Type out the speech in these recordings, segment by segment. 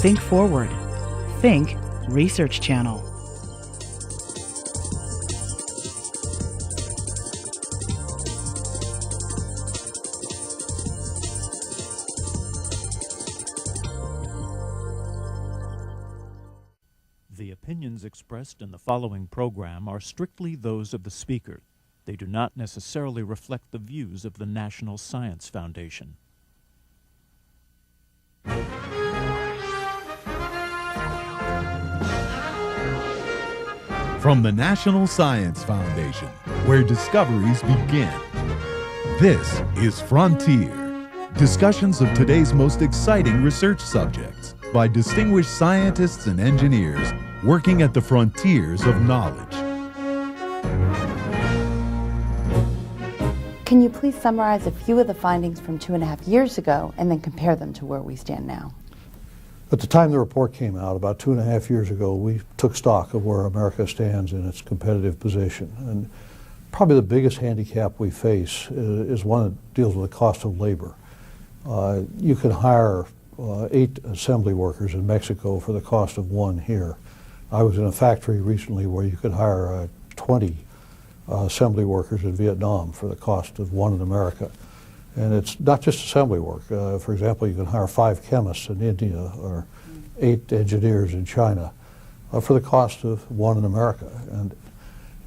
Think forward. Think Research Channel. The opinions expressed in the following program are strictly those of the speaker. They do not necessarily reflect the views of the National Science Foundation. From the National Science Foundation, where discoveries begin. This is Frontier, discussions of today's most exciting research subjects by distinguished scientists and engineers working at the frontiers of knowledge. Can you please summarize a few of the findings from 2.5 years ago and then compare them to where we stand now? At the time the report came out, about 2.5 years ago, we took stock of where America stands in its competitive position. And probably the biggest handicap we face is one that deals with the cost of labor. You can hire 8 assembly workers in Mexico for the cost of 1 here. I was in a factory recently where you could hire 20 assembly workers in Vietnam for the cost of 1 in America. And it's not just assembly work. For example, you can hire 5 chemists in India or 8 engineers in China for the cost of 1 in America.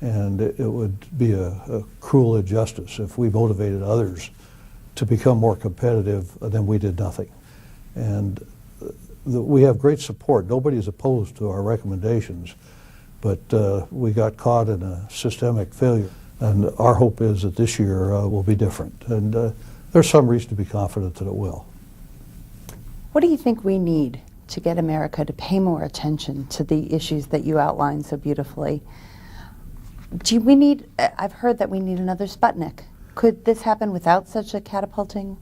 And it would be a cruel injustice if we motivated others to become more competitive and then we did nothing. And we have great support. Nobody is opposed to our recommendations, but we got caught in a systemic failure. And our hope is that this year will be different. And there's some reason to be confident that it will. What do you think we need to get America to pay more attention to the issues that you outlined so beautifully? I've heard that we need another Sputnik. Could this happen without such a catapulting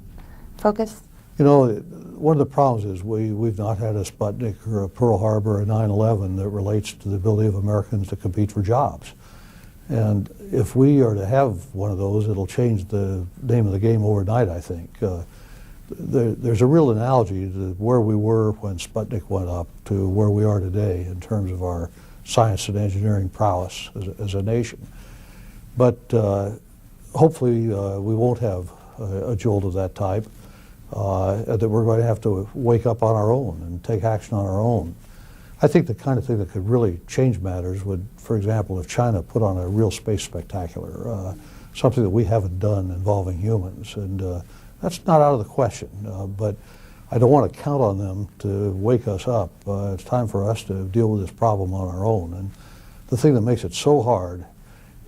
focus? You know, one of the problems is we've not had a Sputnik or a Pearl Harbor or a 9/11 that relates to the ability of Americans to compete for jobs. And if we are to have one of those, it'll change the name of the game overnight, I think. There's a real analogy to where we were when Sputnik went up to where we are today in terms of our science and engineering prowess as a nation. But hopefully we won't have a jolt of that type, that we're going to have to wake up on our own and take action on our own. I think the kind of thing that could really change matters would, for example, if China put on a real space spectacular, something that we haven't done involving humans. And that's not out of the question, but I don't want to count on them to wake us up. It's time for us to deal with this problem on our own. And the thing that makes it so hard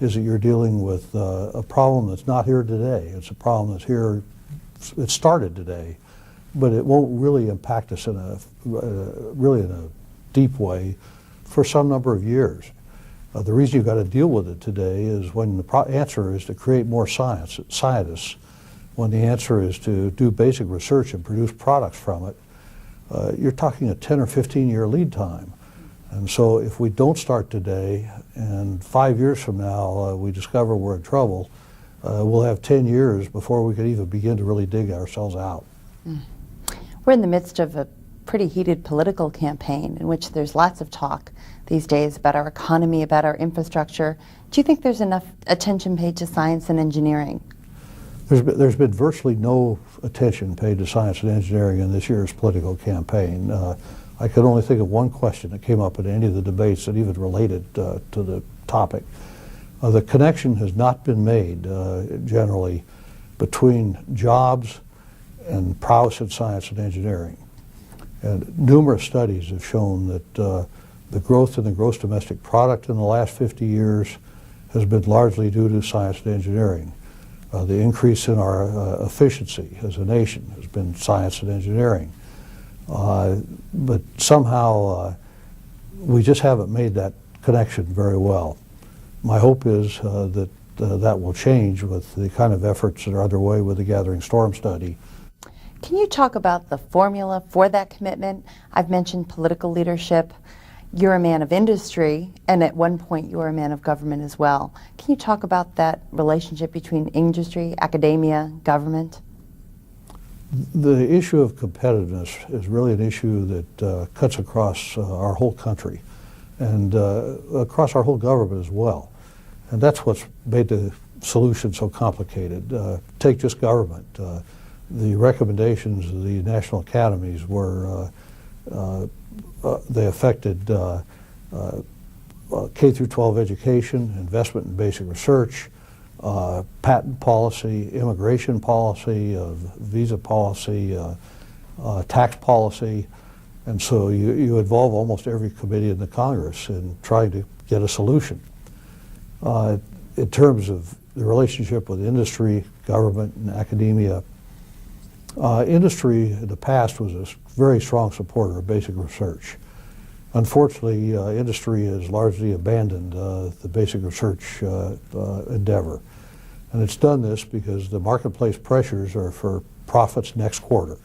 is that you're dealing with a problem that's not here today. It's a problem that's here, it started today, but it won't really impact us in a deep way for some number of years. The reason you've got to deal with it today is when the answer is to create more scientists, when the answer is to do basic research and produce products from it, you're talking a 10 or 15 year lead time. And so if we don't start today and 5 years from now we discover we're in trouble, we'll have 10 years before we could even begin to really dig ourselves out. We're in the midst of a pretty heated political campaign in which there's lots of talk these days about our economy, about our infrastructure. Do you think there's enough attention paid to science and engineering? There's been virtually no attention paid to science and engineering in this year's political campaign. I could only think of one question that came up in any of the debates that even related to the topic. The connection has not been made generally between jobs and prowess in science and engineering. And numerous studies have shown that the growth in the gross domestic product in the last 50 years has been largely due to science and engineering. The increase in our efficiency as a nation has been science and engineering. But somehow we just haven't made that connection very well. My hope is that that will change with the kind of efforts that are underway with the Gathering Storm study. Can you talk about the formula for that commitment? I've mentioned political leadership. You're a man of industry, and at one point you were a man of government as well. Can you talk about that relationship between industry, academia, government? The issue of competitiveness is really an issue that cuts across our whole country and across our whole government as well. And that's what's made the solution so complicated. Take just government. The recommendations of the national academies were, they affected K through 12 education, investment in basic research, patent policy, immigration policy, visa policy, tax policy. And so you involve almost every committee in the Congress in trying to get a solution. In terms of the relationship with industry, government, and academia, industry in the past was a very strong supporter of basic research. Unfortunately, industry has largely abandoned the basic research endeavor. And it's done this because the marketplace pressures are for profits next quarter.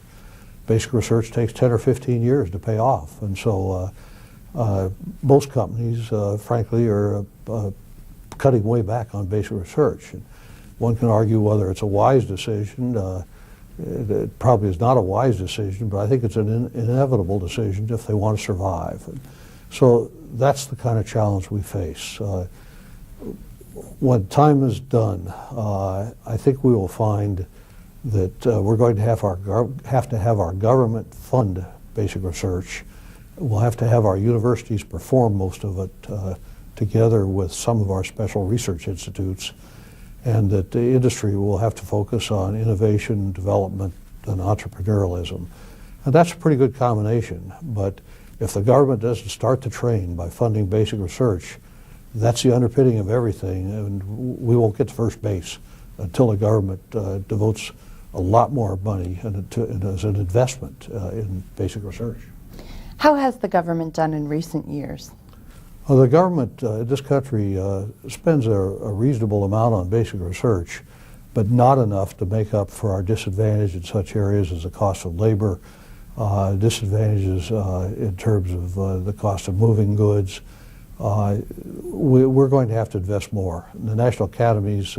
Basic research takes 10 or 15 years to pay off. And so most companies, frankly, are cutting way back on basic research. And one can argue whether it's a wise decision. It probably is not a wise decision, but I think it's an inevitable decision if they want to survive. And so that's the kind of challenge we face. When time is done, I think we will find that we're going to have to have our government fund basic research. We'll have to have our universities perform most of it together with some of our special research institutes, and that the industry will have to focus on innovation, development, and entrepreneurialism. And that's a pretty good combination, but if the government doesn't start to train by funding basic research, that's the underpinning of everything, and we won't get to first base until the government devotes a lot more money as an investment in basic research. How has the government done in recent years? Well, the government in this country spends a reasonable amount on basic research, but not enough to make up for our disadvantage in such areas as the cost of labor, disadvantages in terms of the cost of moving goods. We're going to have to invest more. The national academies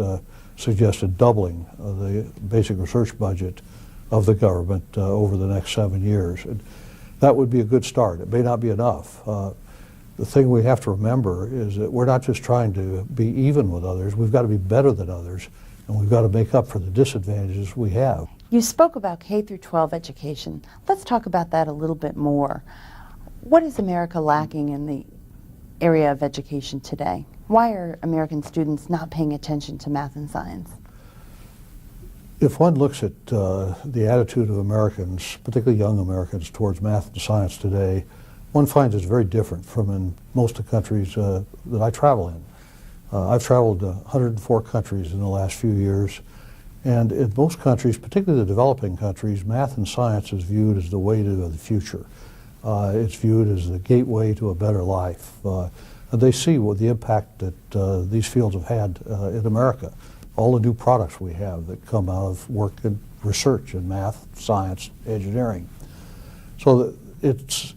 suggested doubling the basic research budget of the government over the next 7 years. And that would be a good start. It may not be enough. The thing we have to remember is that we're not just trying to be even with others, we've got to be better than others, and we've got to make up for the disadvantages we have. You spoke about K through 12 education. Let's talk about that a little bit more. What is America lacking in the area of education today? Why are American students not paying attention to math and science? If one looks at the attitude of Americans, particularly young Americans, towards math and science today, one finds it's very different from in most of the countries that I travel in. I've traveled to 104 countries in the last few years, and in most countries, particularly the developing countries, math and science is viewed as the way to the future. It's viewed as the gateway to a better life. And they see what the impact that these fields have had in America. All the new products we have that come out of work in research in math, science, engineering. So it's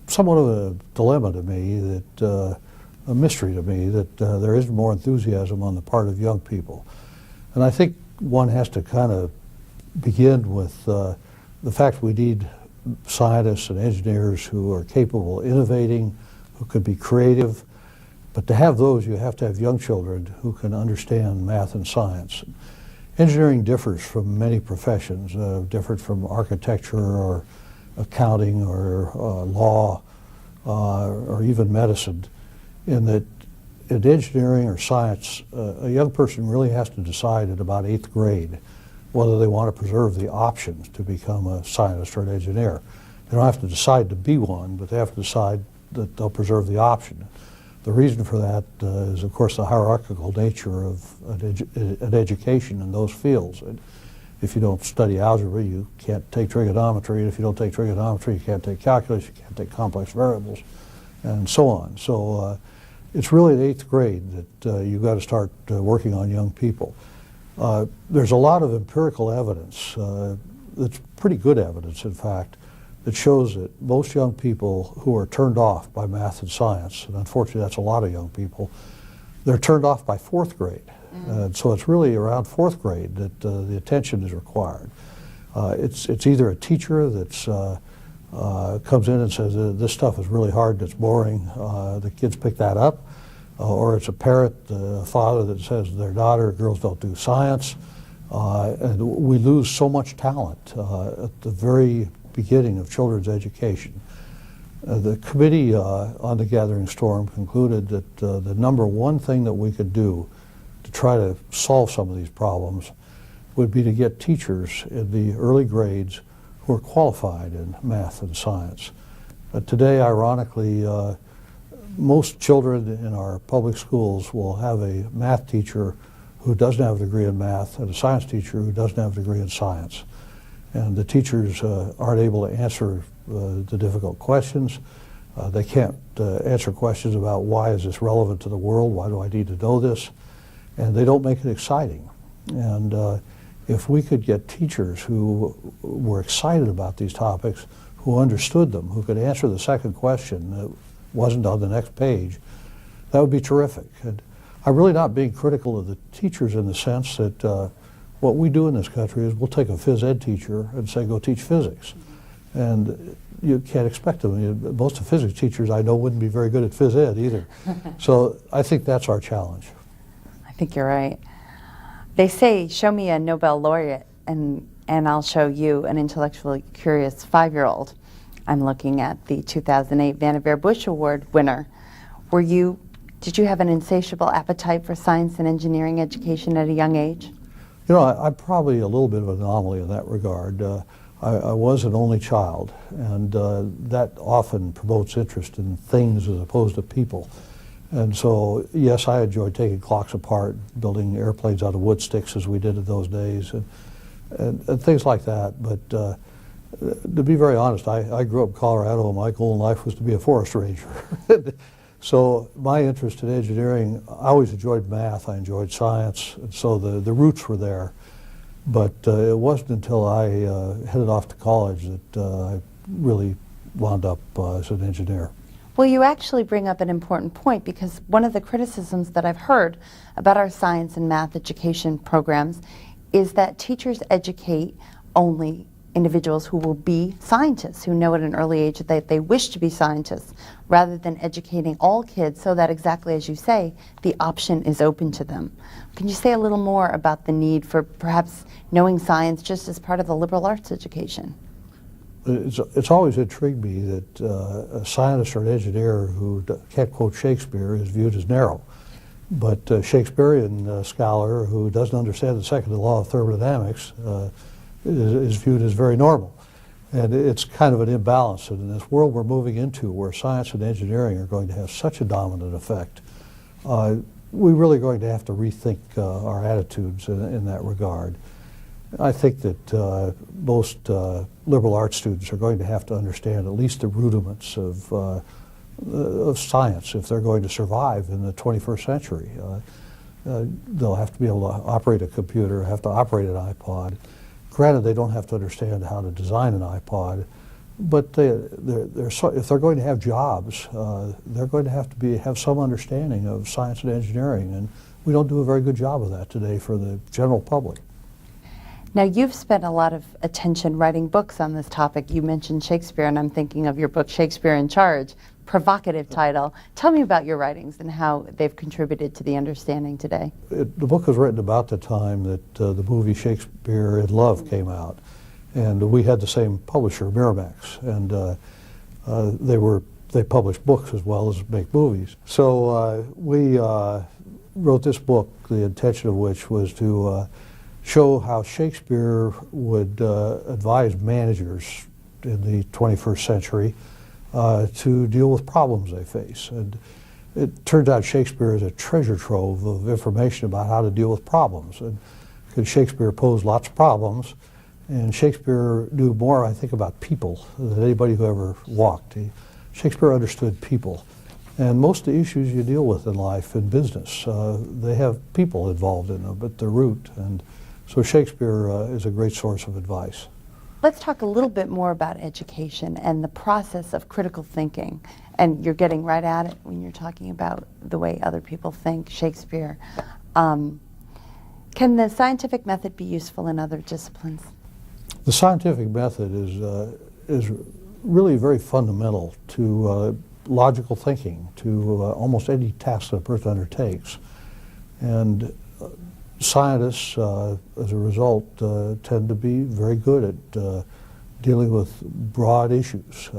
somewhat of a dilemma to me, that a mystery to me, that there isn't more enthusiasm on the part of young people. And I think one has to kind of begin with the fact we need scientists and engineers who are capable of innovating, who could be creative. But to have those, you have to have young children who can understand math and science. Engineering differs from many professions, different from architecture or accounting or law or even medicine, in that in engineering or science, a young person really has to decide at about 8th grade whether they want to preserve the options to become a scientist or an engineer. They don't have to decide to be one, but they have to decide that they'll preserve the option. The reason for that is, of course, the hierarchical nature of an education in those fields. And if you don't study algebra, you can't take trigonometry, and if you don't take trigonometry, you can't take calculus, you can't take complex variables, and so on. So it's really at 8th grade that you've got to start working on young people. There's a lot of empirical evidence, that's pretty good evidence, in fact, that shows that most young people who are turned off by math and science, and unfortunately that's a lot of young people, they're turned off by 4th grade. And so it's really around 4th grade that the attention is required. It's either a teacher that's comes in and says, this stuff is really hard, it's boring, the kids pick that up, or it's a parent, a father that says their daughter, girls don't do science, and we lose so much talent at the very beginning of children's education. The committee on the Gathering Storm concluded that the number one thing that we could do to try to solve some of these problems would be to get teachers in the early grades who are qualified in math and science. Today, ironically, most children in our public schools will have a math teacher who doesn't have a degree in math and a science teacher who doesn't have a degree in science. And the teachers aren't able to answer the difficult questions. They can't answer questions about why is this relevant to the world, why do I need to know this, and they don't make it exciting. And if we could get teachers who were excited about these topics, who understood them, who could answer the second question that wasn't on the next page, that would be terrific. And I'm really not being critical of the teachers in the sense that what we do in this country is we'll take a phys ed teacher and say, go teach physics. And you can't expect them. Most of the physics teachers I know wouldn't be very good at phys ed either. So I think that's our challenge. I think you're right. They say, show me a Nobel laureate and I'll show you an intellectually curious 5-year-old. I'm looking at the 2008 Vannevar Bush Award winner. Did you have an insatiable appetite for science and engineering education at a young age? You know, I'm probably a little bit of an anomaly in that regard. I was an only child, and that often promotes interest in things as opposed to people. And so, yes, I enjoyed taking clocks apart, building airplanes out of wood sticks as we did in those days, and things like that. But to be very honest, I grew up in Colorado, and my goal in life was to be a forest ranger. So my interest in engineering, I always enjoyed math, I enjoyed science, and so the roots were there. But it wasn't until I headed off to college that I really wound up as an engineer. Well, you actually bring up an important point, because one of the criticisms that I've heard about our science and math education programs is that teachers educate only individuals who will be scientists, who know at an early age that they wish to be scientists, rather than educating all kids so that, exactly as you say, the option is open to them. Can you say a little more about the need for perhaps knowing science just as part of the liberal arts education? It's always intrigued me that a scientist or an engineer who can't quote Shakespeare is viewed as narrow. But a Shakespearean scholar who doesn't understand the second law of thermodynamics is viewed as very normal. And it's kind of an imbalance. And in this world we're moving into, where science and engineering are going to have such a dominant effect, we're really going to have to rethink our attitudes in that regard. I think that most liberal arts students are going to have to understand at least the rudiments of science if they're going to survive in the 21st century. They'll have to be able to operate a computer, have to operate an iPod. Granted, they don't have to understand how to design an iPod, but if they're going to have jobs, they're going to have some understanding of science and engineering, and we don't do a very good job of that today for the general public. Now, you've spent a lot of attention writing books on this topic. You mentioned Shakespeare, and I'm thinking of your book, Shakespeare in Charge. Provocative title. Tell me about your writings and how they've contributed to the understanding today. The book was written about the time that the movie Shakespeare in Love came out, and we had the same publisher, Miramax, and they published books as well as make movies. So we wrote this book, the intention of which was to show how Shakespeare would advise managers in the 21st century to deal with problems they face. And it turns out Shakespeare is a treasure trove of information about how to deal with problems. And because Shakespeare posed lots of problems, and Shakespeare knew more, I think, about people than anybody who ever walked. Shakespeare understood people. And most of the issues you deal with in life and business, they have people involved in them at the root. And so Shakespeare is a great source of advice. Let's talk a little bit more about education and the process of critical thinking. And you're getting right at it when you're talking about the way other people think, Shakespeare. Can the scientific method be useful in other disciplines? The scientific method is really very fundamental to logical thinking, to almost any task that a person undertakes. And scientists, as a result, tend to be very good at dealing with broad issues.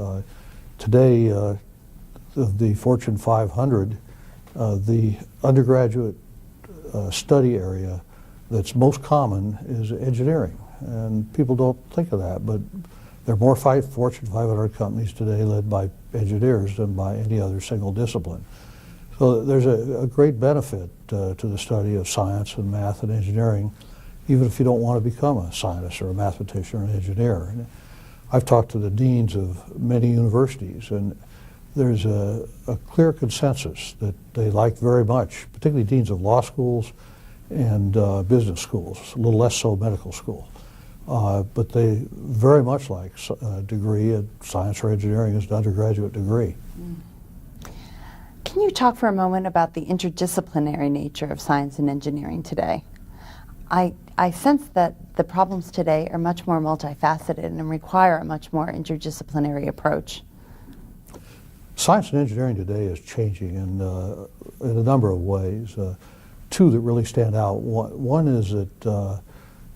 Today, of the Fortune 500, the undergraduate study area that's most common is engineering. And people don't think of that, but there are more Fortune 500 companies today led by engineers than by any other single discipline. So there's a great benefit to the study of science and math and engineering, even if you don't want to become a scientist or a mathematician or an engineer. And I've talked to the deans of many universities, and there's a clear consensus that they like very much, particularly deans of law schools and business schools, a little less so medical school. But they very much like a degree in science or engineering as an undergraduate degree. Can you talk for a moment about the interdisciplinary nature of science and engineering today? I sense that the problems today are much more multifaceted and require a much more interdisciplinary approach. Science and engineering today is changing in a number of ways. Two that really stand out. One is that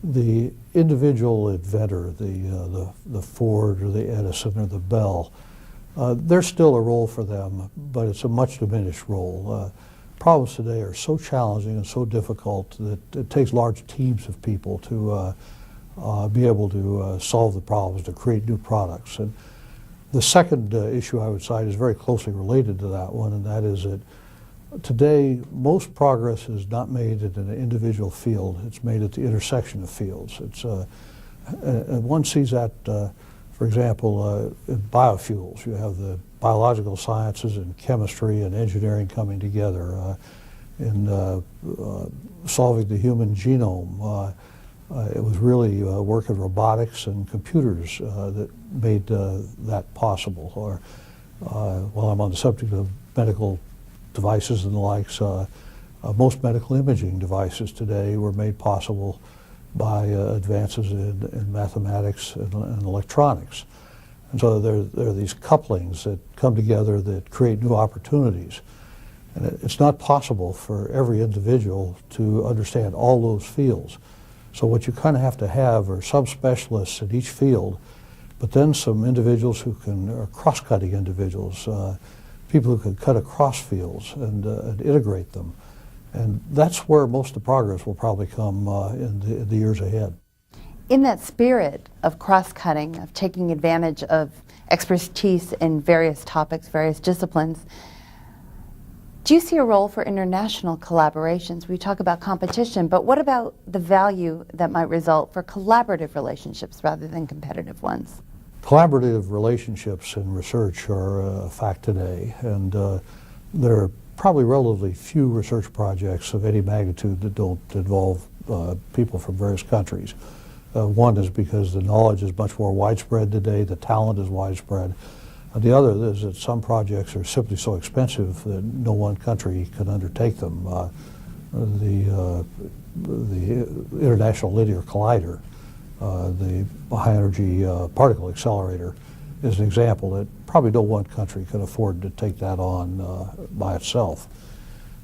the individual inventor, the Ford or the Edison or the Bell, there's still a role for them, but it's a much diminished role. Problems today are so challenging and so difficult that it takes large teams of people to be able to solve the problems, to create new products. And the second issue I would cite is very closely related to that one, and that is that today most progress is not made in an individual field. It's made at the intersection of fields. And one sees that, for example, in biofuels. You have the biological sciences and chemistry and engineering coming together. In solving the human genome, it was really work in robotics and computers that made that possible. Or while I'm on the subject of medical devices and the likes, most medical imaging devices today were made possible by advances in mathematics and electronics. And so there are these couplings that come together that create new opportunities. And it's not possible for every individual to understand all those fields. So what you kind of have to have are some specialists in each field, but then some individuals who are cross-cutting individuals, people who can cut across fields and integrate them. And that's where most of the progress will probably come in the years ahead. In that spirit of cross-cutting, of taking advantage of expertise in various topics, various disciplines, do you see a role for international collaborations? We talk about competition, but what about the value that might result for collaborative relationships rather than competitive ones? Collaborative relationships in research are a fact today, and there are probably relatively few research projects of any magnitude that don't involve people from various countries. One is because the knowledge is much more widespread today, the talent is widespread. The other is that some projects are simply so expensive that no one country can undertake them. The International Linear Collider, the high energy particle accelerator, is an example that probably no one country can afford to take that on by itself.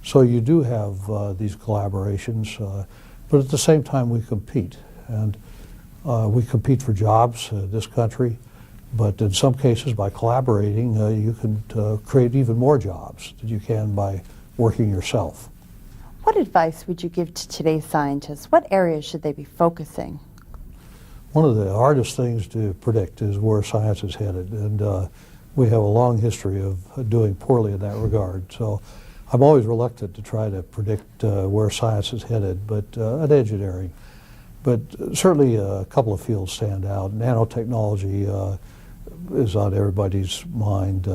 So you do have these collaborations, but at the same time we compete. And we compete for jobs in this country, but in some cases by collaborating you can create even more jobs than you can by working yourself. What advice would you give to today's scientists? What areas should they be focusing? One of the hardest things to predict is where science is headed, and we have a long history of doing poorly in that regard. So I'm always reluctant to try to predict where science is headed, but in engineering. But certainly a couple of fields stand out. Nanotechnology is on everybody's mind.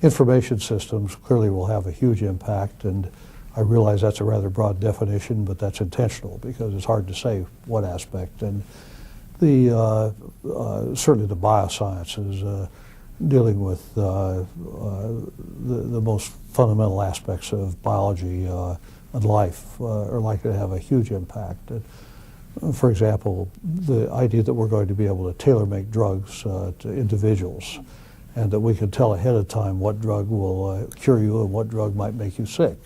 Information systems clearly will have a huge impact, and I realize that's a rather broad definition, but that's intentional because it's hard to say what aspect. And certainly the biosciences, dealing with the most fundamental aspects of biology and life are likely to have a huge impact. And For example, the idea that we're going to be able to tailor-make drugs to individuals, and that we can tell ahead of time what drug will cure you and what drug might make you sick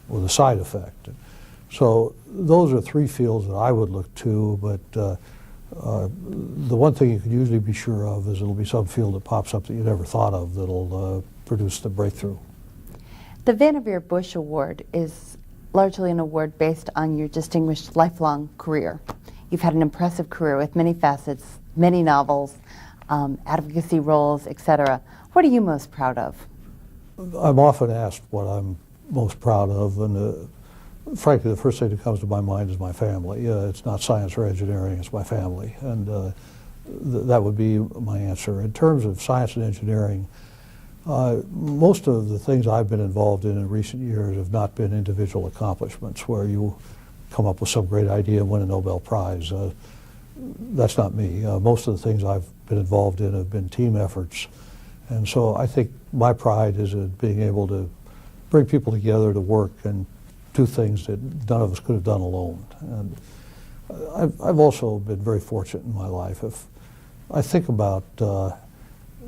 with a side effect. So those are three fields that I would look to, but the one thing you can usually be sure of is it'll be some field that pops up that you never thought of that'll produce the breakthrough. The Vannevar Bush Award is largely an award based on your distinguished lifelong career. You've had an impressive career with many facets, many novels, advocacy roles, etc. What are you most proud of? I'm often asked what I'm most proud of, and frankly, the first thing that comes to my mind is my family. It's not science or engineering, it's my family, and that would be my answer. In terms of science and engineering, most of the things I've been involved in recent years have not been individual accomplishments where you come up with some great idea and win a Nobel Prize. That's not me. Most of the things I've been involved in have been team efforts, and so I think my pride is in being able to bring people together to work and do things that none of us could have done alone. And I've also been very fortunate in my life. If I think about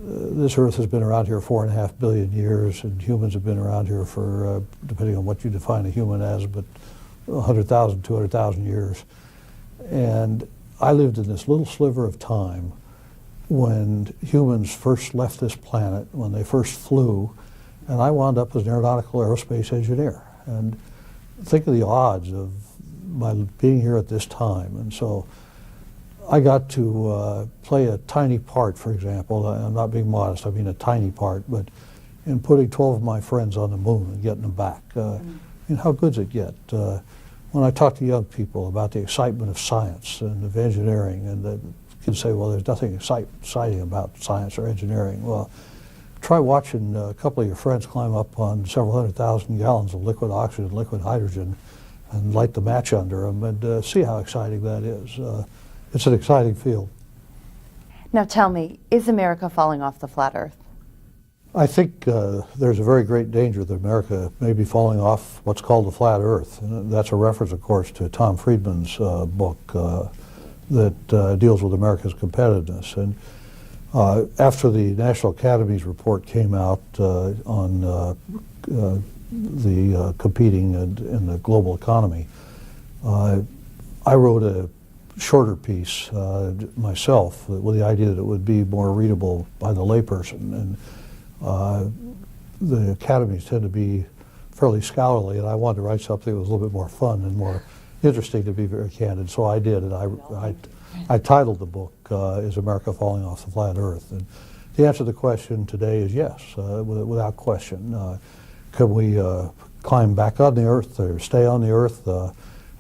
this Earth has been around here 4.5 billion years, and humans have been around here for, depending on what you define a human as, but 100,000, 200,000 years. And I lived in this little sliver of time when humans first left this planet, when they first flew, and I wound up as an aeronautical aerospace engineer. And think of the odds of my being here at this time. And so I got to play a tiny part, for example. I'm not being modest, I mean a tiny part, but in putting 12 of my friends on the moon and getting them back. And how good's it get? When I talk to young people about the excitement of science and of engineering, and the kids say, well, there's nothing exciting about science or engineering. Well, try watching a couple of your friends climb up on several 100,000 gallons of liquid oxygen, liquid hydrogen, and light the match under them, and see how exciting that is. It's an exciting field. Now tell me, is America falling off the flat Earth? I think there's a very great danger that America may be falling off what's called the flat Earth. And that's a reference, of course, to Tom Friedman's book that deals with America's competitiveness. And after the National Academy's report came out on the competing in the global economy, I wrote a shorter piece myself with the idea that it would be more readable by the layperson. And the academies tend to be fairly scholarly, and I wanted to write something that was a little bit more fun and more interesting, to be very candid. So I did, and I titled the book, Is America Falling Off the Flat Earth? And the answer to the question today is yes, without question. Can we climb back on the Earth or stay on the Earth?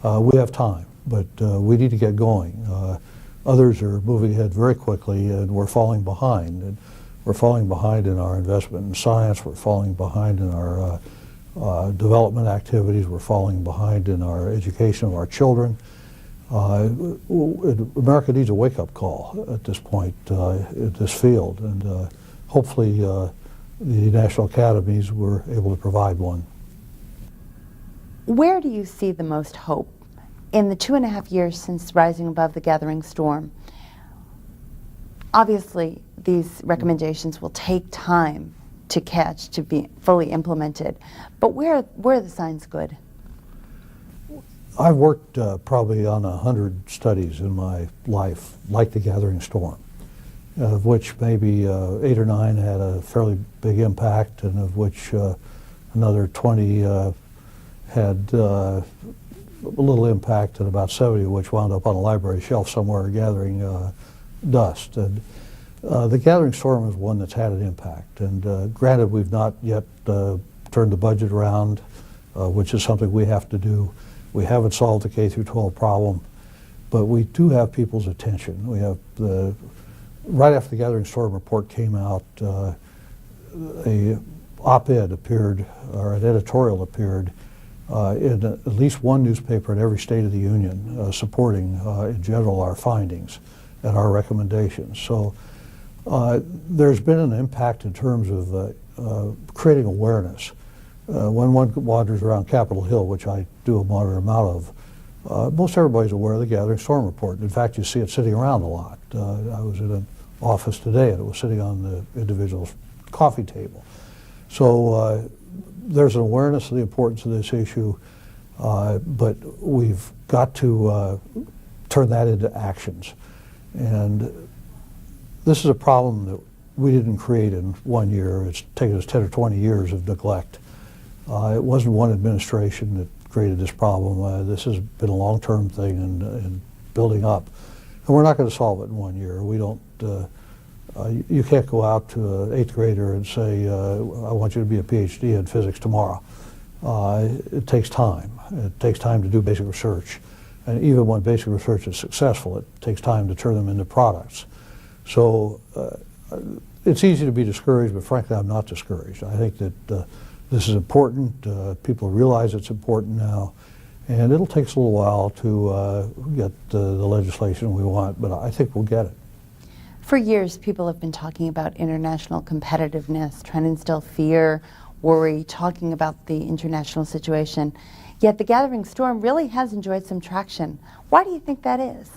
We have time, but we need to get going. Others are moving ahead very quickly, and we're falling behind. And we're falling behind in our investment in science. We're falling behind in our development activities. We're falling behind in our education of our children. America needs a wake-up call at this point in this field, and hopefully the national academies were able to provide one. Where do you see the most hope? In the 2.5 years since rising above the gathering storm, obviously these recommendations will take time to catch, to be fully implemented, but where are the signs good? I've worked probably on 100 studies in my life, like the gathering storm, of which maybe 8 or 9 had a fairly big impact, and of which another 20 had a little impact, and about 70 of which wound up on a library shelf somewhere gathering dust. And the gathering storm is one that's had an impact. And granted, we've not yet turned the budget around, which is something we have to do. We haven't solved the K-12 problem, but we do have people's attention. We have right after the gathering storm report came out, a op-ed appeared, or an editorial appeared in at least one newspaper in every state of the union supporting, in general, our findings and our recommendations. So there's been an impact in terms of creating awareness. When one wanders around Capitol Hill, which I do a moderate amount Most everybody's aware of the Gathering Storm Report. In fact, you see it sitting around a lot. I was in an office today and it was sitting on the individual's coffee table. So there's an awareness of the importance of this issue, but we've got to turn that into actions. And this is a problem that we didn't create in 1 year. It's taken us 10 or 20 years of neglect. It wasn't one administration that created this problem. This has been a long-term thing and building up. And we're not going to solve it in 1 year. We don't, you can't go out to an 8th grader and say, I want you to be a PhD in physics tomorrow. It takes time. It takes time to do basic research. And even when basic research is successful, it takes time to turn them into products. So it's easy to be discouraged, but frankly, I'm not discouraged. I think that this is important. People realize it's important now, and it'll take us a little while to get the legislation we want, but I think we'll get it. For years, people have been talking about international competitiveness, trying to instill fear, worry, talking about the international situation. Yet the Gathering Storm really has enjoyed some traction. Why do you think that is?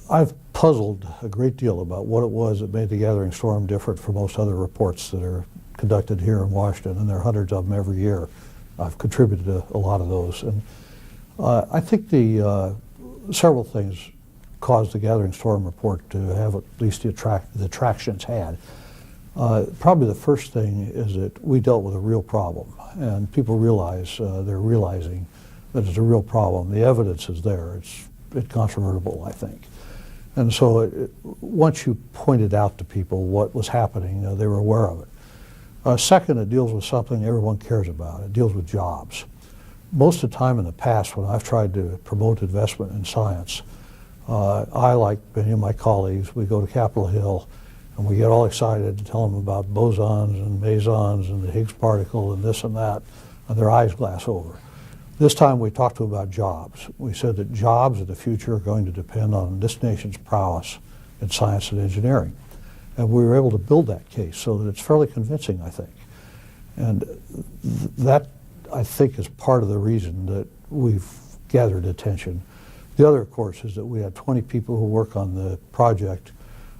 I've puzzled a great deal about what it was that made the Gathering Storm different from most other reports that are conducted here in Washington, and there are hundreds of them every year. I've contributed to a lot of those. And I think the several things caused the Gathering Storm report to have at least the traction it's had. Probably the first thing is that we dealt with a real problem, and people realize, they're realizing that it's a real problem. The evidence is there. It's incontrovertible, I think. And so once you pointed out to people what was happening, they were aware of it. Second, it deals with something everyone cares about. It deals with jobs. Most of the time in the past when I've tried to promote investment in science, I, like many of my colleagues, we go to Capitol Hill and we get all excited to tell them about bosons and mesons and the Higgs particle and this and that, and their eyes glass over. This time we talked to them about jobs. We said that jobs in the future are going to depend on this nation's prowess in science and engineering. And we were able to build that case so that it's fairly convincing, I think. And that, I think, is part of the reason that we've gathered attention. The other, of course, is that we had 20 people who work on the project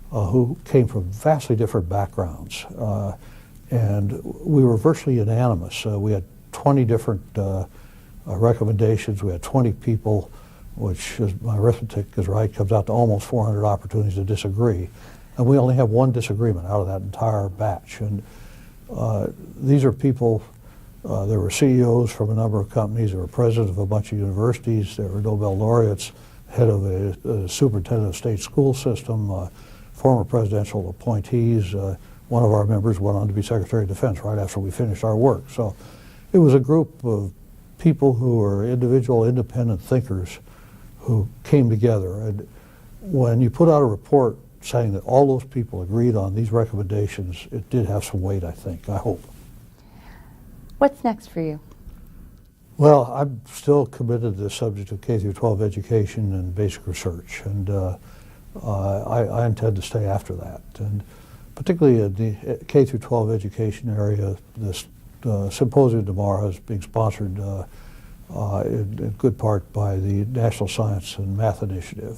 who came from vastly different backgrounds. And we were virtually unanimous. We had 20 different recommendations. We had 20 people, which, is, my arithmetic is right, comes out to almost 400 opportunities to disagree. And we only have one disagreement out of that entire batch. And these are people, there were CEOs from a number of companies, there were presidents of a bunch of universities, there were Nobel laureates, head of a superintendent of state school system, former presidential appointees. One of our members went on to be Secretary of Defense right after we finished our work. So it was a group of people who were individual, independent thinkers who came together. And when you put out a report saying that all those people agreed on these recommendations, it did have some weight, I think, I hope. What's next for you? Well, I'm still committed to the subject of K-12 education and basic research, and I intend to stay after that. And particularly in the K-12 education area, this symposium tomorrow is being sponsored in good part by the National Science and Math Initiative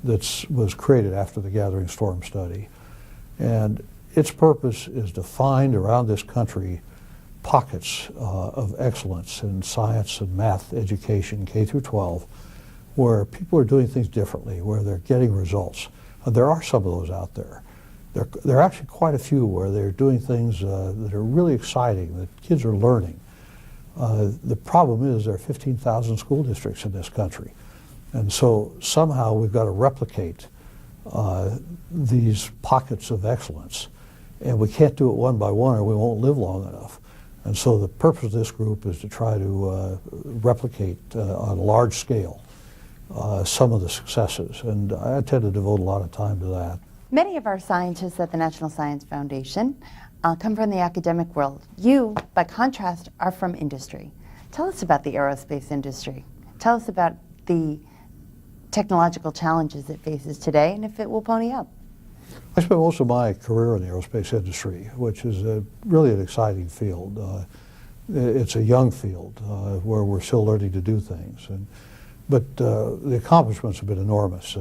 that was created after the Gathering Storm study. And its purpose is to find around this country pockets of excellence in science and math education, K through 12, where people are doing things differently, where they're getting results. There are some of those out there. There are actually quite a few where they're doing things that are really exciting, that kids are learning. The problem is there are 15,000 school districts in this country. And so somehow we've got to replicate these pockets of excellence. And we can't do it one by one or we won't live long enough. And so the purpose of this group is to try to replicate on a large scale some of the successes. And I intend to devote a lot of time to that. Many of our scientists at the National Science Foundation come from the academic world. You, by contrast, are from industry. Tell us about the aerospace industry. Tell us about the technological challenges it faces today and if it will pony up. I spent most of my career in the aerospace industry, which is really an exciting field. It's a young field where we're still learning to do things. But the accomplishments have been enormous.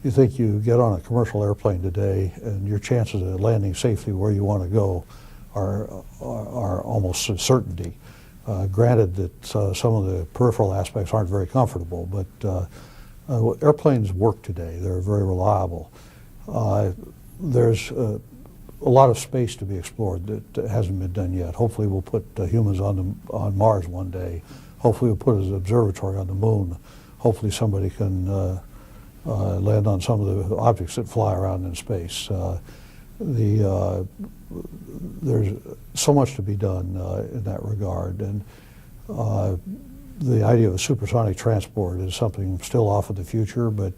You think you get on a commercial airplane today and your chances of landing safely where you want to go are almost a certainty. Granted that some of the peripheral aspects aren't very comfortable, but airplanes work today. They're very reliable. There's a lot of space to be explored that hasn't been done yet. Hopefully we'll put humans on Mars one day. Hopefully we'll put an observatory on the moon. Hopefully somebody can land on some of the objects that fly around in space. There's so much to be done in that regard, and the idea of a supersonic transport is something still off in the future, but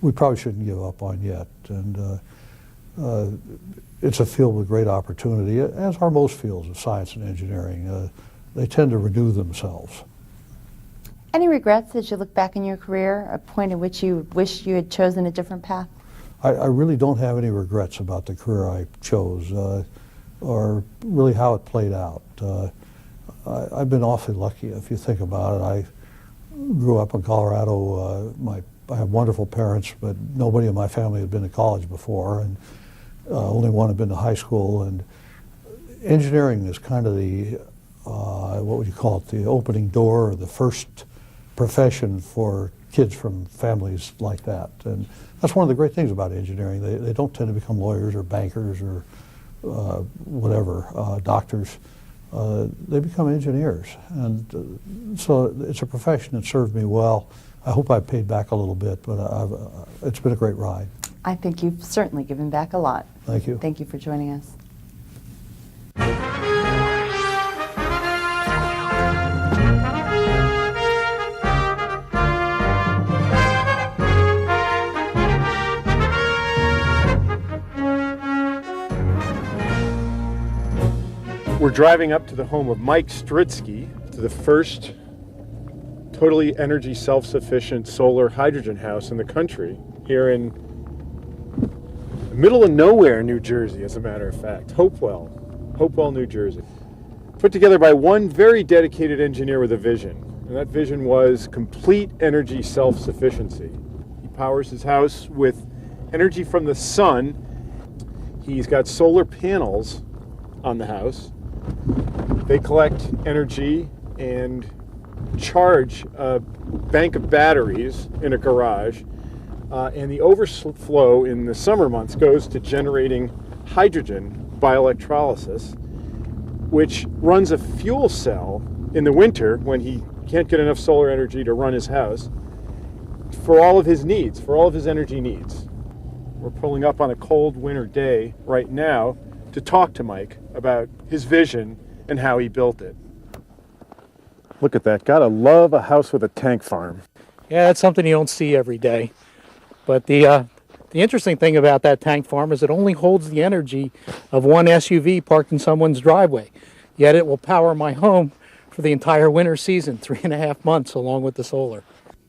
we probably shouldn't give up on yet. And it's a field with great opportunity, as are most fields of science and engineering. They tend to renew themselves. Any regrets as you look back in your career, a point at which you wish you had chosen a different path? I really don't have any regrets about the career I chose, or really how it played out. I've been awfully lucky, if you think about it. I grew up in Colorado. I have wonderful parents, but nobody in my family had been to college before, and only one had been to high school. And engineering is kind of the, what would you call it, the opening door, or the first profession for kids from families like that. And that's one of the great things about engineering. They don't tend to become lawyers or bankers or whatever, doctors. They become engineers. And so it's a profession that served me well. I hope I paid back a little bit, but it's been a great ride. I think you've certainly given back a lot. Thank you. Thank you for joining us. We're driving up to the home of Mike Stridsky, to the first totally energy self-sufficient solar hydrogen house in the country, here in the middle of nowhere, New Jersey, as a matter of fact. Hopewell, New Jersey. Put together by one very dedicated engineer with a vision, and that vision was complete energy self-sufficiency. He powers his house with energy from the sun. He's got solar panels on the house. They collect energy and charge a bank of batteries in a garage, and the overflow in the summer months goes to generating hydrogen by electrolysis, which runs a fuel cell in the winter when he can't get enough solar energy to run his house for all of his needs, for all of his energy needs. We're pulling up on a cold winter day right now to talk to Mike about his vision and how he built it. Look at that. Gotta love a house with a tank farm. Yeah, that's something you don't see every day. But the interesting thing about that tank farm is it only holds the energy of one SUV parked in someone's driveway. Yet it will power my home for the entire winter season, 3.5 months, along with the solar.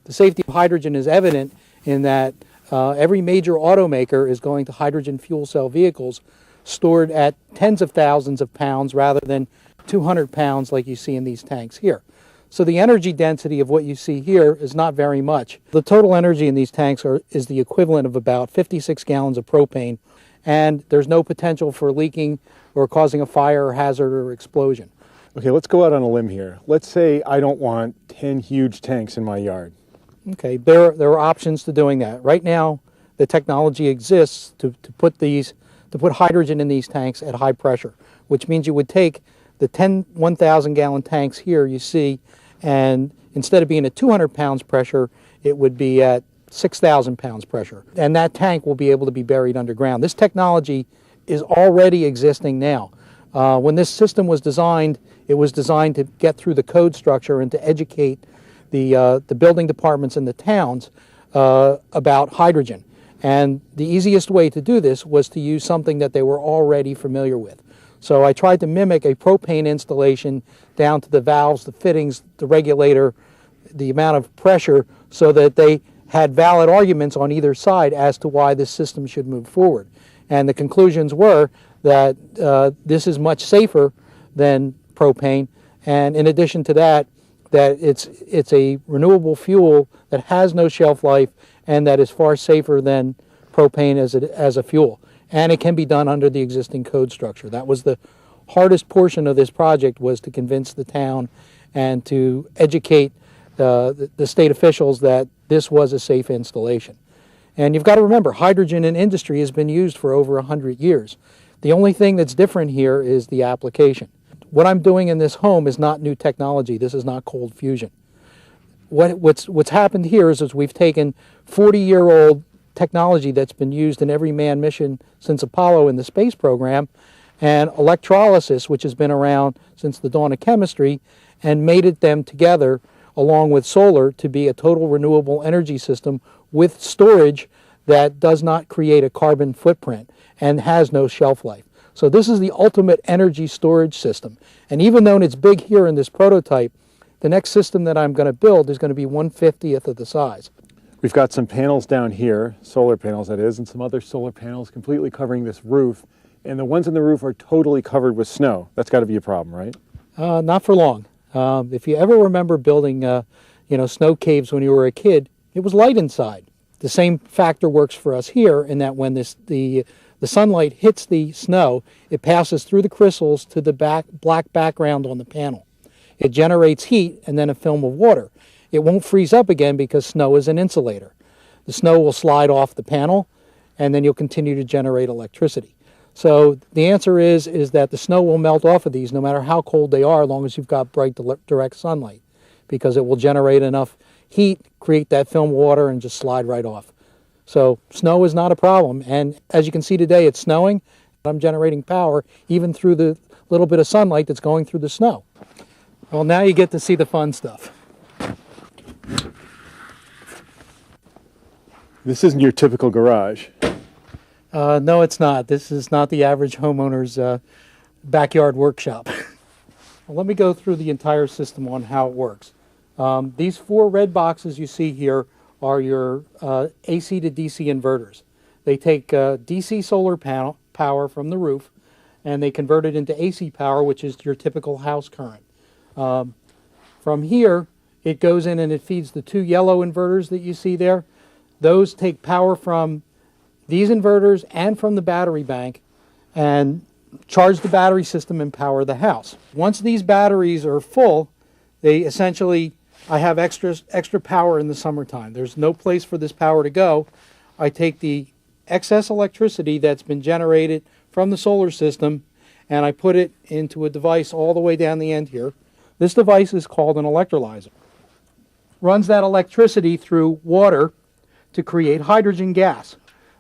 The safety of hydrogen is evident in that every major automaker is going to hydrogen fuel cell vehicles stored at tens of thousands of pounds rather than 200 pounds like you see in these tanks here. So the energy density of what you see here is not very much. The total energy in these tanks is the equivalent of about 56 gallons of propane, and there's no potential for leaking or causing a fire or hazard or explosion. Okay, let's go out on a limb here. Let's say I don't want 10 huge tanks in my yard. Okay, there are options to doing that. Right now, the technology exists to put hydrogen in these tanks at high pressure, which means you would take the 10 1,000 gallon tanks here you see, and instead of being at 200 pounds pressure, it would be at 6,000 pounds pressure. And that tank will be able to be buried underground. This technology is already existing now. When this system was designed, it was designed to get through the code structure and to educate the building departments in the towns about hydrogen. And the easiest way to do this was to use something that they were already familiar with. So I tried to mimic a propane installation down to the valves, the fittings, the regulator, the amount of pressure, so that they had valid arguments on either side as to why this system should move forward. And the conclusions were that this is much safer than propane, And in addition to that, it's a renewable fuel that has no shelf life and that is far safer than propane as a fuel. And it can be done under the existing code structure. That was the hardest portion of this project, was to convince the town and to educate the state officials that this was a safe installation. And you've got to remember, hydrogen in industry has been used for over 100 years. The only thing that's different here is the application. What I'm doing in this home is not new technology. This is not cold fusion. What's happened here is we've taken 40-year-old technology that's been used in every manned mission since Apollo in the space program, and electrolysis, which has been around since the dawn of chemistry, and mated them together along with solar to be a total renewable energy system with storage that does not create a carbon footprint and has no shelf life. So this is the ultimate energy storage system. And even though it's big here in this prototype, the next system that I'm going to build is going to be 1/50th of the size. We've got some panels down here, solar panels that is, and some other solar panels completely covering this roof. And the ones on the roof are totally covered with snow. That's got to be a problem, right? Not for long. If you ever remember building snow caves when you were a kid, it was light inside. The same factor works for us here in that when the sunlight hits the snow, it passes through the crystals to the black background on the panel. It generates heat and then a film of water. It won't freeze up again because snow is an insulator. The snow will slide off the panel and then you'll continue to generate electricity. So the answer is that the snow will melt off of these no matter how cold they are, as long as you've got bright direct sunlight, because it will generate enough heat, create that film water, and just slide right off. So snow is not a problem. And as you can see today, it's snowing. I'm generating power even through the little bit of sunlight that's going through the snow. Well, now you get to see the fun stuff. This isn't your typical garage. No, it's not. This is not the average homeowner's backyard workshop. Well, let me go through the entire system on how it works. These 4 red boxes you see here are your AC to DC inverters. They take DC solar panel power from the roof and they convert it into AC power, which is your typical house current. From here, it goes in and it feeds the 2 yellow inverters that you see there. Those take power from these inverters and from the battery bank and charge the battery system and power the house. Once these batteries are full, I have extra power in the summertime. There's no place for this power to go. I take the excess electricity that's been generated from the solar system and I put it into a device all the way down the end here. This device is called an electrolyzer. Runs that electricity through water to create hydrogen gas.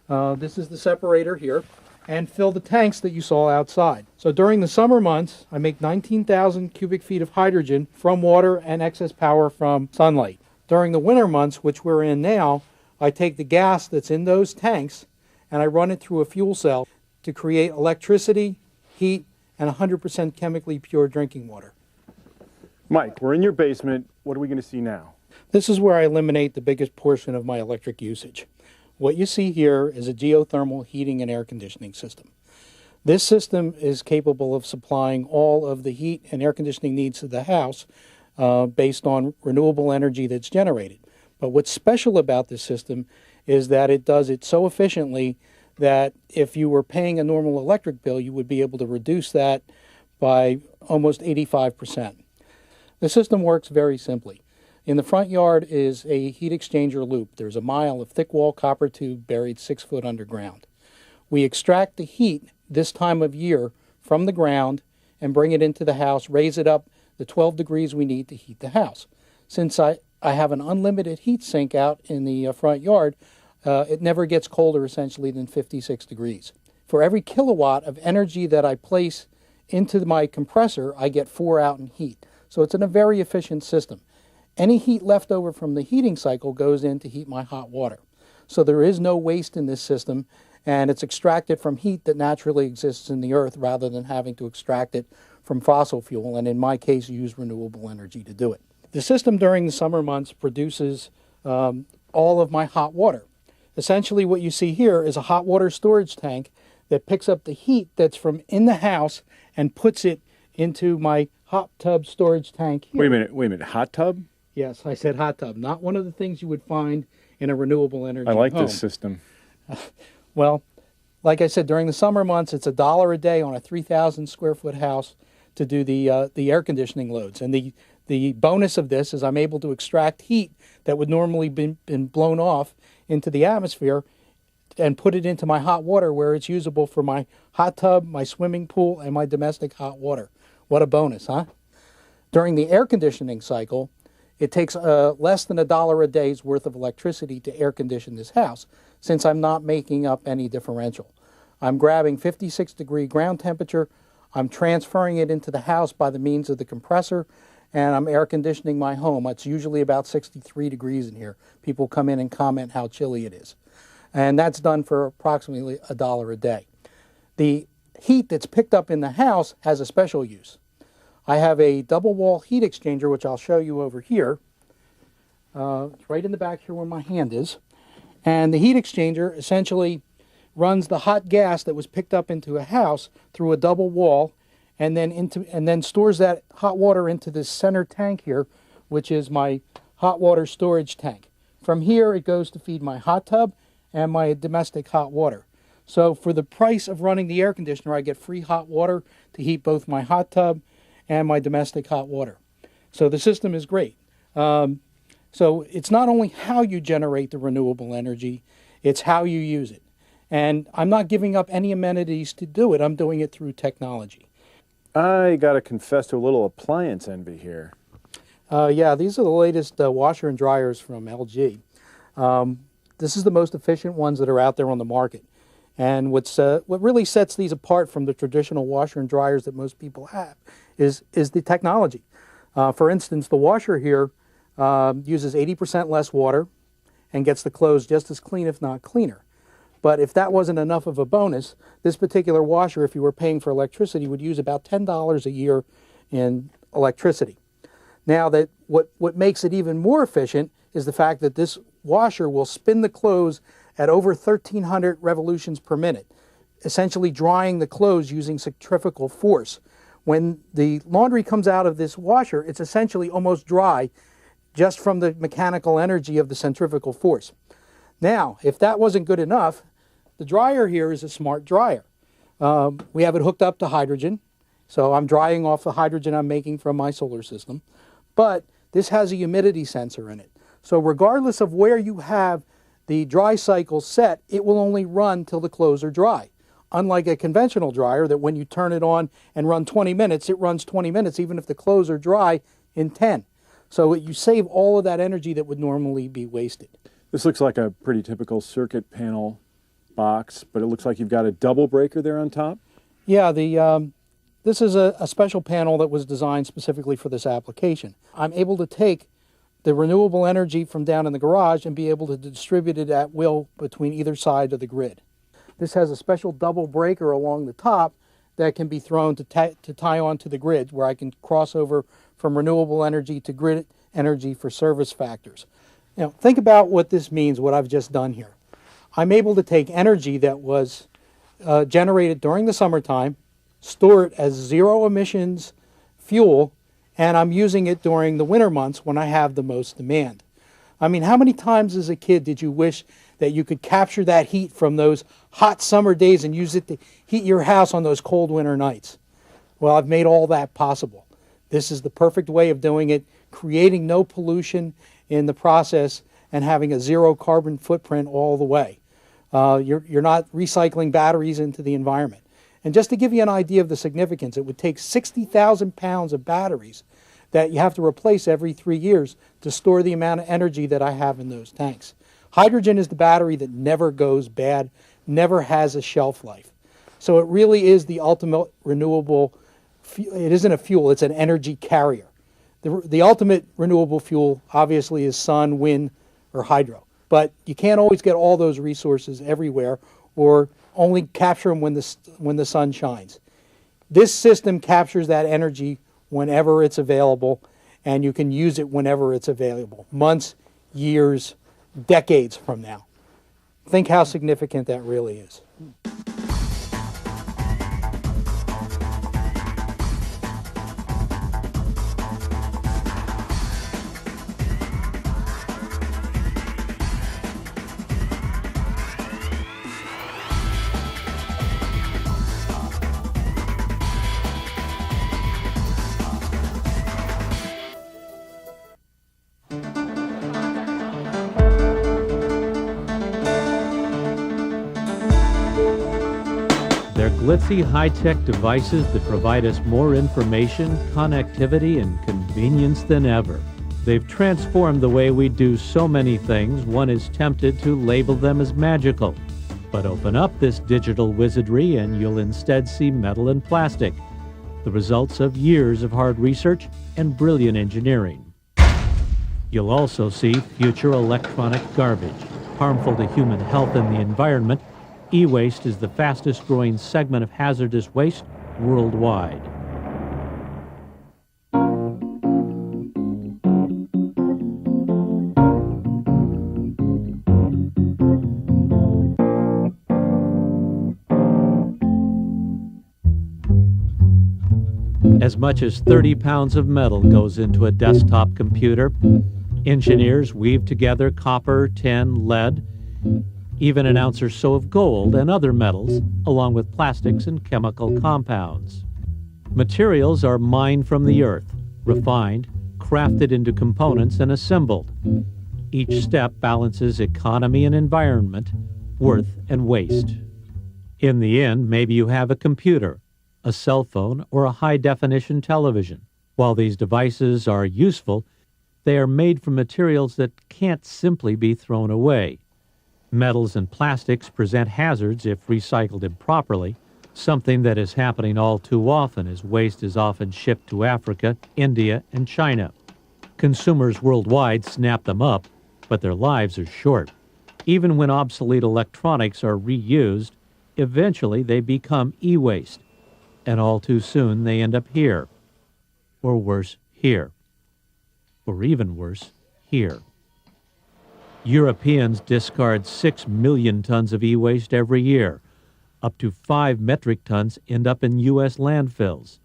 This is the separator here, and fill the tanks that you saw outside. So during the summer months, I make 19,000 cubic feet of hydrogen from water and excess power from sunlight. During the winter months, which we're in now, I take the gas that's in those tanks and I run it through a fuel cell to create electricity, heat, and 100% chemically pure drinking water. Mike, we're in your basement. What are we going to see now? This is where I eliminate the biggest portion of my electric usage. What you see here is a geothermal heating and air conditioning system. This system is capable of supplying all of the heat and air conditioning needs of the house based on renewable energy that's generated. But what's special about this system is that it does it so efficiently that if you were paying a normal electric bill, you would be able to reduce that by almost 85%. The system works very simply. In the front yard is a heat exchanger loop. There's a mile of thick wall copper tube buried 6 foot underground. We extract the heat this time of year from the ground and bring it into the house, raise it up the 12 degrees we need to heat the house. Since I have an unlimited heat sink out in the front yard, it never gets colder essentially than 56 degrees. For every kilowatt of energy that I place into my compressor, I get 4 out in heat. So it's a very efficient system. Any heat left over from the heating cycle goes in to heat my hot water. So there is no waste in this system, and it's extracted from heat that naturally exists in the earth rather than having to extract it from fossil fuel, and in my case, use renewable energy to do it. The system during the summer months produces all of my hot water. Essentially what you see here is a hot water storage tank that picks up the heat that's from in the house and puts it into my hot tub storage tank here. Wait a minute, hot tub? Yes, I said hot tub, not one of the things you would find in a renewable energy I like home. this system. Well, like I said, during the summer months, it's $1 a day on a 3,000 square foot house to do the air conditioning loads. And the bonus of this is I'm able to extract heat that would normally been blown off into the atmosphere and put it into my hot water where it's usable for my hot tub, my swimming pool, and my domestic hot water. What a bonus, huh? During the air conditioning cycle, it takes less than $1 a day's worth of electricity to air condition this house, since I'm not making up any differential. I'm grabbing 56-degree ground temperature, I'm transferring it into the house by the means of the compressor, and I'm air conditioning my home. It's usually about 63 degrees in here. People come in and comment how chilly it is. And that's done for approximately $1 a day. The heat that's picked up in the house has a special use. I have a double wall heat exchanger, which I'll show you over here. It's right in the back here where my hand is. And the heat exchanger essentially runs the hot gas that was picked up into a house through a double wall and then stores that hot water into this center tank here, which is my hot water storage tank. From here it goes to feed my hot tub and my domestic hot water. So for the price of running the air conditioner, I get free hot water to heat both my hot tub and my domestic hot water. So the system is great. So it's not only how you generate the renewable energy, it's how you use it. And I'm not giving up any amenities to do it. I'm doing it through technology. I got to confess to a little appliance envy here. Yeah, these are the latest washer and dryers from LG. This is the most efficient ones that are out there on the market. And what really sets these apart from the traditional washer and dryers that most people have is the technology. For instance, the washer here uses 80% less water and gets the clothes just as clean, if not cleaner. But if that wasn't enough of a bonus, this particular washer, if you were paying for electricity, would use about $10 a year in electricity. Now, that what makes it even more efficient is the fact that this washer will spin the clothes at over 1,300 revolutions per minute, essentially drying the clothes using centrifugal force. When the laundry comes out of this washer, it's essentially almost dry just from the mechanical energy of the centrifugal force. Now, if that wasn't good enough, the dryer here is a smart dryer. We have it hooked up to hydrogen, so I'm drying off the hydrogen I'm making from my solar system. But this has a humidity sensor in it. So regardless of where you have the dry cycle set, it will only run till the clothes are dry. Unlike a conventional dryer that when you turn it on and run 20 minutes, it runs 20 minutes even if the clothes are dry in 10. So you save all of that energy that would normally be wasted. This looks like a pretty typical circuit panel box, but it looks like you've got a double breaker there on top. Yeah, this is a special panel that was designed specifically for this application. I'm able to take the renewable energy from down in the garage and be able to distribute it at will between either side of the grid. This has a special double breaker along the top that can be thrown to tie onto the grid, where I can cross over from renewable energy to grid energy for service factors. Now, think about what this means, what I've just done here. I'm able to take energy that was generated during the summertime, store it as zero emissions fuel, and I'm using it during the winter months when I have the most demand. I mean, how many times as a kid did you wish that you could capture that heat from those hot summer days and use it to heat your house on those cold winter nights? Well, I've made all that possible. This is the perfect way of doing it, creating no pollution in the process and having a zero carbon footprint all the way. You're not recycling batteries into the environment. And just to give you an idea of the significance, it would take 60,000 pounds of batteries that you have to replace every 3 years to store the amount of energy that I have in those tanks. Hydrogen is the battery that never goes bad, never has a shelf life. So it really is the ultimate renewable, it isn't a fuel, it's an energy carrier. The ultimate renewable fuel obviously is sun, wind, or hydro. But you can't always get all those resources everywhere or only capture them when the sun shines. This system captures that energy whenever it's available, and you can use it whenever it's available, months, years, decades from now. Think how significant that really is. glitzy high-tech devices that provide us more information, connectivity, and convenience than ever. They've transformed the way we do so many things, one is tempted to label them as magical. But open up this digital wizardry and you'll instead see metal and plastic, the results of years of hard research and brilliant engineering. You'll also see future electronic garbage, harmful to human health and the environment. E-waste is the fastest growing segment of hazardous waste worldwide. As much as 30 pounds of metal goes into a desktop computer. Engineers weave together copper, tin, lead, even an ounce or so of gold and other metals, along with plastics and chemical compounds. Materials are mined from the earth, refined, crafted into components, and assembled. Each step balances economy and environment, worth and waste. In the end, maybe you have a computer, a cell phone, or a high-definition television. While these devices are useful, they are made from materials that can't simply be thrown away. Metals and plastics present hazards if recycled improperly, something that is happening all too often as waste is often shipped to Africa, India, and China. Consumers worldwide snap them up, but their lives are short. Even when obsolete electronics are reused, eventually they become e-waste. And all too soon they end up here. Or worse, here. Or even worse, here. Europeans discard 6 million tons of e-waste every year. Up to 5 metric tons end up in U.S. landfills.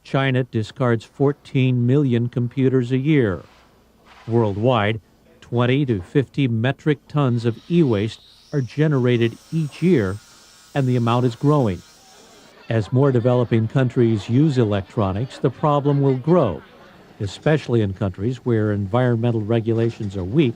China discards 14 million computers a year. Worldwide, 20 to 50 metric tons of e-waste are generated each year, and the amount is growing. As more developing countries use electronics, the problem will grow, especially in countries where environmental regulations are weak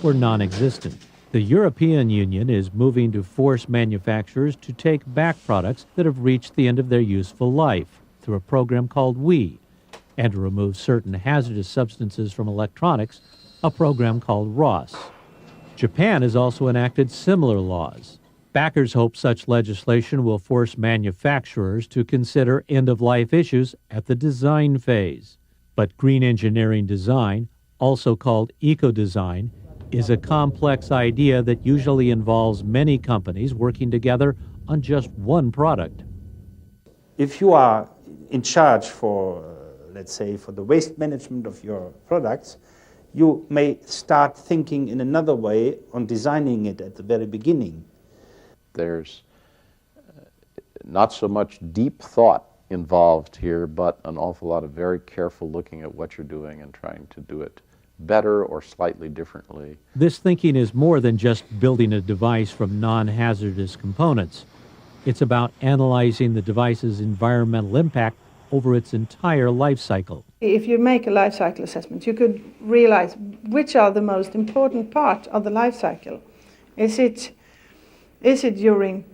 or non-existent. The European Union is moving to force manufacturers to take back products that have reached the end of their useful life through a program called weve, and to remove certain hazardous substances from electronics, a program called ROS. Japan has also enacted similar laws. Backers hope such legislation will force manufacturers to consider end-of-life issues at the design phase. But green engineering design, also called eco-design, is a complex idea that usually involves many companies working together on just one product. If you are in charge for, let's say, for the waste management of your products, you may start thinking in another way on designing it at the very beginning. There's not so much deep thought involved here, but an awful lot of very careful looking at what you're doing and trying to do it better or slightly differently. This thinking is more than just building a device from non-hazardous components. It's about analyzing the device's environmental impact over its entire life cycle. If you make a life cycle assessment, you could realize which are the most important part of the life cycle. Is it during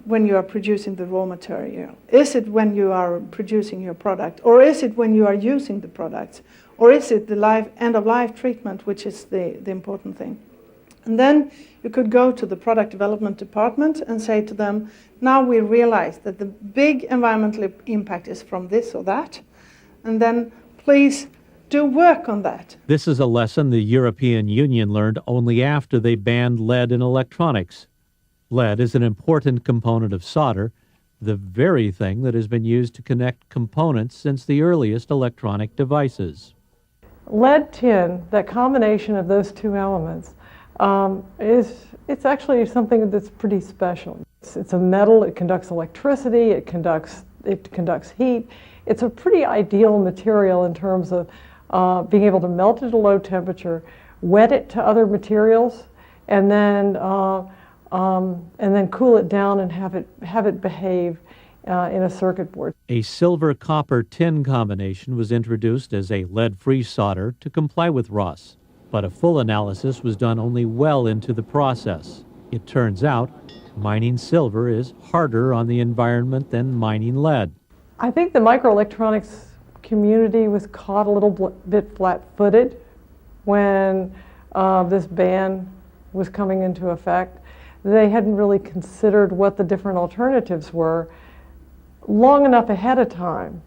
when you are producing the raw material? Is it when you are producing your product? Or is it when you are using the product? Or is it the end-of-life treatment, which is the important thing? And then you could go to the product development department and say to them, now we realize that the big environmental impact is from this or that, and then please do work on that. This is a lesson the European Union learned only after they banned lead in electronics. Lead is an important component of solder, the very thing that has been used to connect components since the earliest electronic devices. Lead tin, that combination of those two elements, it's actually something that's pretty special. It's a metal, it conducts electricity, it conducts heat. It's a pretty ideal material in terms of being able to melt at a low temperature, wet it to other materials, and then cool it down and have it behave in a circuit board. A silver-copper-tin combination was introduced as a lead-free solder to comply with ROS, but a full analysis was done only well into the process. It turns out mining silver is harder on the environment than mining lead. I think the microelectronics community was caught a little bit flat-footed when this ban was coming into effect. They hadn't really considered what the different alternatives were long enough ahead of time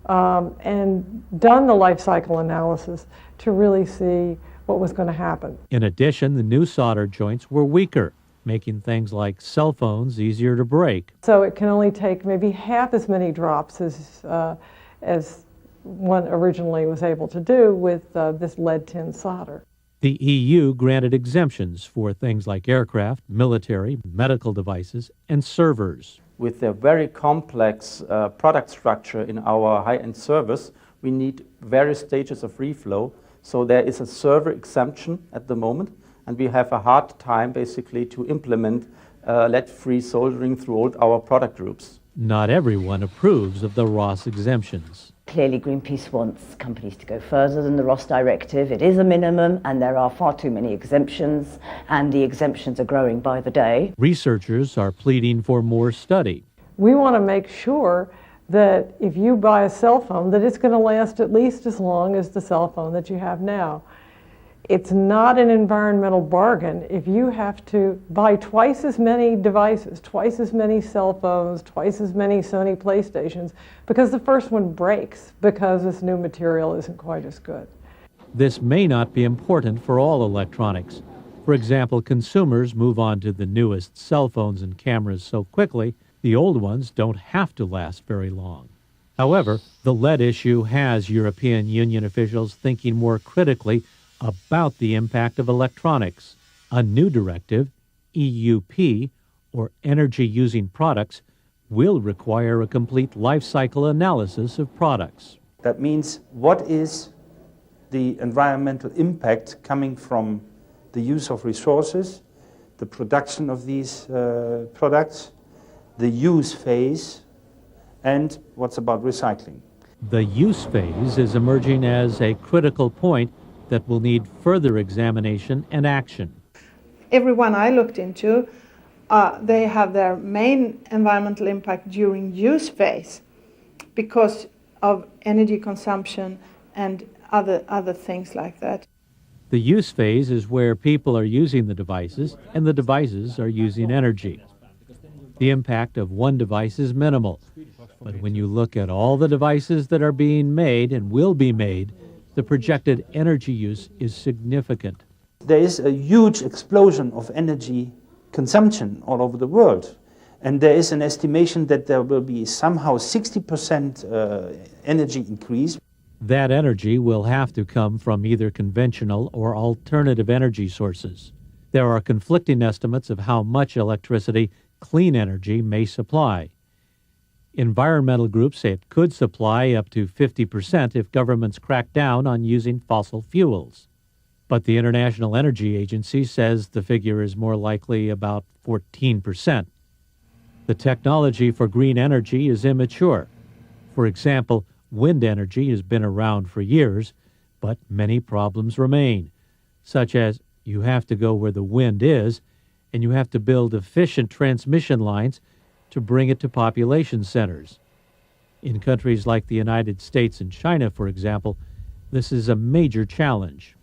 and done the life cycle analysis to really see what was going to happen. In addition, the new solder joints were weaker, making things like cell phones easier to break. So it can only take maybe half as many drops as one originally was able to do with this lead tin solder. The EU granted exemptions for things like aircraft, military, medical devices, and servers. With a very complex product structure in our high-end servers, we need various stages of reflow. So there is a server exemption at the moment, and we have a hard time basically to implement lead-free soldering throughout our product groups. Not everyone approves of the ROS exemptions. Clearly, Greenpeace wants companies to go further than the ROS directive. It is a minimum, and there are far too many exemptions, and the exemptions are growing by the day. Researchers are pleading for more study. We want to make sure that if you buy a cell phone, that it's going to last at least as long as the cell phone that you have now. It's not an environmental bargain if you have to buy twice as many devices, twice as many cell phones, twice as many Sony PlayStations, because the first one breaks because this new material isn't quite as good. This may not be important for all electronics. For example, consumers move on to the newest cell phones and cameras so quickly, the old ones don't have to last very long. However, the lead issue has European Union officials thinking more critically about the impact of electronics. A new directive, EUP, or energy-using products, will require a complete life cycle analysis of products. That means what is the environmental impact coming from the use of resources, the production of these products, the use phase, and what's about recycling. The use phase is emerging as a critical point that will need further examination and action. Everyone I looked into, they have their main environmental impact during use phase because of energy consumption and other things like that. The use phase is where people are using the devices and the devices are using energy. The impact of one device is minimal, but when you look at all the devices that are being made and will be made, the projected energy use is significant. There is a huge explosion of energy consumption all over the world. And there is an estimation that there will be somehow 60% energy increase. That energy will have to come from either conventional or alternative energy sources. There are conflicting estimates of how much electricity clean energy may supply. Environmental groups say it could supply up to 50% if governments crack down on using fossil fuels. But the International Energy Agency says the figure is more likely about 14%. The technology for green energy is immature. For example, wind energy has been around for years, but many problems remain, such as you have to go where the wind is, and you have to build efficient transmission lines to bring it to population centers. In countries like the United States and China, for example, this is a major challenge.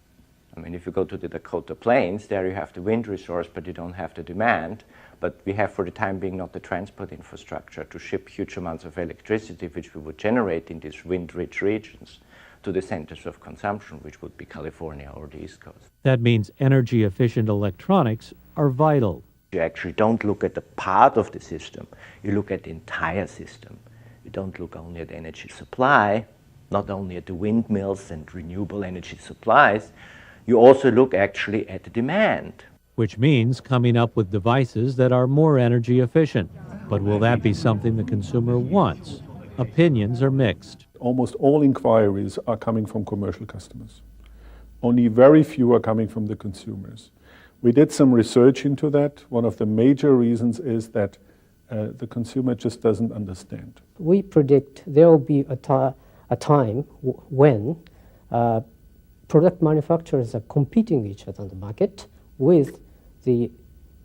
I mean, if you go to the Dakota Plains, there you have the wind resource, but you don't have the demand. But we have, for the time being, not the transport infrastructure to ship huge amounts of electricity, which we would generate in these wind-rich regions, to the centers of consumption, which would be California or the East Coast. That means energy-efficient electronics are vital. You actually don't look at the part of the system, you look at the entire system. You don't look only at energy supply, not only at the windmills and renewable energy supplies, you also look actually at the demand. Which means coming up with devices that are more energy efficient. But will that be something the consumer wants? Opinions are mixed. Almost all inquiries are coming from commercial customers. Only very few are coming from the consumers. We did some research into that. One of the major reasons is that the consumer just doesn't understand. We predict there will be a time when product manufacturers are competing with each other on the market with the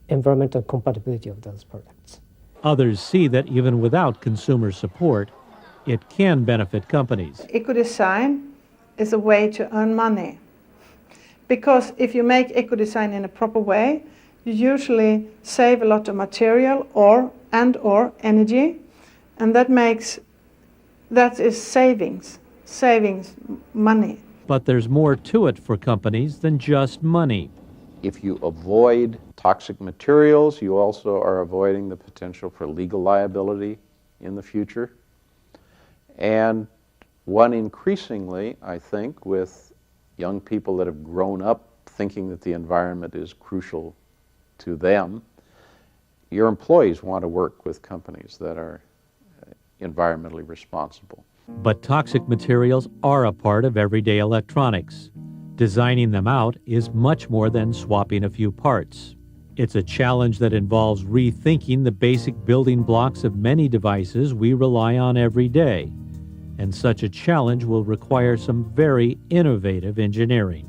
environmental compatibility of those products. Others see that even without consumer support, it can benefit companies. Eco-design is a way to earn money. Because if you make eco-design in a proper way, you usually save a lot of material or energy, and that is savings money. But there's more to it for companies than just money. If you avoid toxic materials, you also are avoiding the potential for legal liability in the future. And one increasingly, I think, with young people that have grown up thinking that the environment is crucial to them, your employees want to work with companies that are environmentally responsible. But toxic materials are a part of everyday electronics. Designing them out is much more than swapping a few parts. It's a challenge that involves rethinking the basic building blocks of many devices we rely on every day. And such a challenge will require some very innovative engineering.